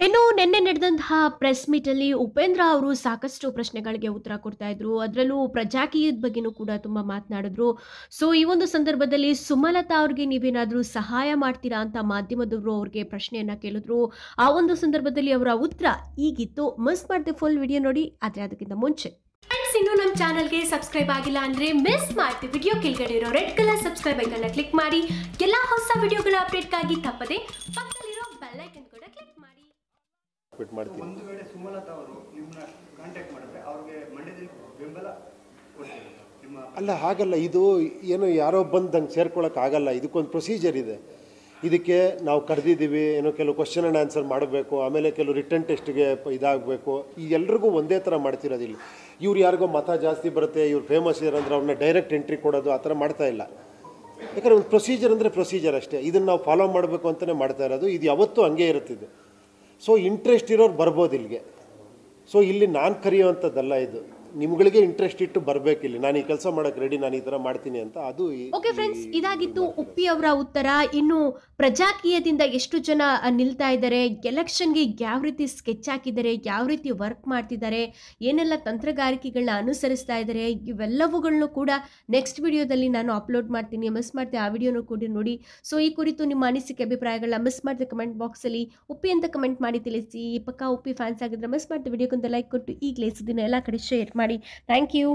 ಇನ್ನು ನಿನ್ನೆ ನಡೆದಂತಹ ಪ್ರೆಸ್ ಮೀಟಲ್ಲಿ ಉಪೇಂದ್ರ ಅವರು ಸಾಕಷ್ಟು ಪ್ರಶ್ನೆಗಳಿಗೆ ಉತ್ತರ ಕೊಡ್ತಾ ಇದ್ರು. ಅದರಲ್ಲೂ ಪ್ರಜಾಕೀಯದ ಬಗ್ಗೆನೂ ಕೂಡ ತುಂಬಾ ಮಾತನಾಡಿದ್ರು. ಸೊ ಈ ಒಂದು ಸಂದರ್ಭದಲ್ಲಿ ಸುಮಲತಾ ಅವ್ರಿಗೆ ನೀವೇನಾದ್ರೂ ಸಹಾಯ ಮಾಡ್ತೀರಾ ಅಂತ ಮಾಧ್ಯಮದವರು ಅವ್ರಿಗೆ ಪ್ರಶ್ನೆಯನ್ನ ಕೇಳಿದ್ರು. ಆ ಒಂದು ಸಂದರ್ಭದಲ್ಲಿ ಅವರ ಉತ್ತರ ಈಗಿತ್ತು. ಮಿಸ್ ಮಾಡದೆ ಫುಲ್ ವಿಡಿಯೋ ನೋಡಿ. ಆದ್ರೆ ಅದಕ್ಕಿಂತ ಮುಂಚೆ ಫ್ರೆಂಡ್ಸ್, ಇನ್ನು ನಮ್ಮ ಚಾನಲ್ಗೆ ಸಬ್ಸ್ಕ್ರೈಬ್ ಆಗಿಲ್ಲ ಅಂದ್ರೆ ಮಿಸ್ ಮಾಡ್ತಿ ವಿಡಿಯೋ ಕೆಳಗಡೆ ಇರೋ ರೆಡ್ ಕಲರ್ ಸಬ್ಸ್ಕ್ರೈಬ್ ಐಕನ್ನ ಕ್ಲಿಕ್ ಮಾಡಿ. ಎಲ್ಲಾ ಹೊಸ ವಿಡಿಯೋಗಳ ಅಪ್ಡೇಟ್ಗಾಗಿ ತಪ್ಪದೆ ಪಕ್ಕದಲ್ಲಿರೋ ಬೆಲ್ ಐಕನ್ ಕೂಡ ಕ್ಲಿಕ್ ಮಾಡಿ. ಒಂದು ವೇಳೆ ಸುಮಲತಾ ಅವರು ನಿಮ್ಮನ್ನ ಕಾಂಟ್ಯಾಕ್ಟ್ ಮಾಡಿದ್ರೆ ಅವ್ರಿಗೆ ಮಂಡ್ಯದಲ್ಲಿ ಬೆಂಬಲ ಕೊಡ್ತೀವಿ ನಿಮ್ಮ ಅಲ್ಲ, ಹಾಗಲ್ಲ. ಇದು ಏನು ಯಾರೋ ಬಂದು ಹಂಗೆ ಸೇರ್ಕೊಳ್ಳೋಕೆ ಆಗಲ್ಲ. ಇದಕ್ಕೊಂದು ಪ್ರೊಸೀಜರ್ ಇದೆ. ಇದಕ್ಕೆ ನಾವು ಕರೆದಿದ್ದೀವಿ, ಏನೋ ಕೆಲವು ಕ್ವಶನ್ ಆ್ಯಂಡ್ ಆನ್ಸರ್ ಮಾಡಬೇಕು, ಆಮೇಲೆ ಕೆಲವು ರಿಟರ್ನ್ ಟೆಸ್ಟ್ಗೆ ಇದಾಗಬೇಕು. ಈ ಎಲ್ರಿಗೂ ಒಂದೇ ಥರ ಮಾಡ್ತಿರೋದಿಲ್ಲ. ಇವ್ರು ಯಾರಿಗೋ ಮತ ಜಾಸ್ತಿ ಬರುತ್ತೆ, ಇವ್ರು ಫೇಮಸ್ ಇರೋಂದ್ರೆ ಅವ್ರನ್ನ ಡೈರೆಕ್ಟ್ ಎಂಟ್ರಿ ಕೊಡೋದು ಆ ಥರ ಮಾಡ್ತಾ ಇಲ್ಲ. ಯಾಕಂದರೆ ಒಂದು ಪ್ರೊಸೀಜರ್ ಅಂದರೆ ಪ್ರೊಸೀಜರ್ ಅಷ್ಟೇ. ಇದನ್ನು ನಾವು ಫಾಲೋ ಮಾಡಬೇಕು ಅಂತಲೇ ಮಾಡ್ತಾ ಇರೋದು. ಇದು ಯಾವತ್ತೂ ಹಂಗೆ ಇರುತ್ತಿದ್ದು. ಸೊ ಇಂಟ್ರೆಸ್ಟ್ ಇರೋರು ಬರ್ಬೋದು ಇಲ್ಲಿಗೆ. ಸೊ ಇಲ್ಲಿ ನಾನು ಕರೆಯುವಂಥದ್ದಲ್ಲ ಇದು. ನಿಮ್ಗಳಿಗೆ ಇಂಟ್ರೆಸ್ಟ್ ಇಟ್ಟು ಬರಬೇಕಿಲ್ಲಿ, ನಾನು ಈ ಕೆಲಸ ಮಾಡೋಕ್ಕೆ ರೆಡಿ, ನಾನು ಈ ಥರ ಮಾಡ್ತೀನಿ ಅಂತ. ಅದು ಓಕೆ ಫ್ರೆಂಡ್ಸ್, ಇದಾಗಿತ್ತು ಉಪ್ಪಿ ಅವರ ಉತ್ತರ. ಇನ್ನು ಪ್ರಜಾಕೀಯದಿಂದ ಎಷ್ಟು ಜನ ನಿಲ್ತಾ ಇದ್ದಾರೆ, ಎಲೆಕ್ಷನ್ಗೆ ಯಾವ ರೀತಿ ಸ್ಕೆಚ್ ಹಾಕಿದ್ದಾರೆ, ಯಾವ ರೀತಿ ವರ್ಕ್ ಮಾಡ್ತಿದ್ದಾರೆ, ಏನೆಲ್ಲ ತಂತ್ರಗಾರಿಕೆಗಳನ್ನ ಅನುಸರಿಸ್ತಾ ಇದ್ದಾರೆ, ಇವೆಲ್ಲವುಗಳನ್ನು ಕೂಡ ನೆಕ್ಸ್ಟ್ ವಿಡಿಯೋದಲ್ಲಿ ನಾನು ಅಪ್ಲೋಡ್ ಮಾಡ್ತೀನಿ. ಮಿಸ್ ಮಾಡ್ತೆ ಆ ವಿಡಿಯೋನು ಕೂಡ ನೋಡಿ. ಸೊ ಈ ಕುರಿತು ನಿಮ್ಮ ಅನಿಸಿಕೆ ಅಭಿಪ್ರಾಯಗಳನ್ನ ಮಿಸ್ ಮಾಡಿದೆ ಕಮೆಂಟ್ ಬಾಕ್ಸಲ್ಲಿ ಉಪ್ಪಿ ಅಂತ ಕಮೆಂಟ್ ಮಾಡಿ ತಿಳಿಸಿ. ಪಕ್ಕ ಉಪ್ಪಿ ಫ್ಯಾನ್ಸ್ ಆಗಿದ್ರೆ ಮಿಸ್ ಮಾಡ್ತೆ ವಿಡಿಯೋಕ್ಕೊಂದು ಲೈಕ್ ಕೊಟ್ಟು ಈಗಲೇ ಸುದ್ದಿನ ಎಲ್ಲ ಕಡೆ ಶೇರ್ ಮಾಡಿ. Thank you.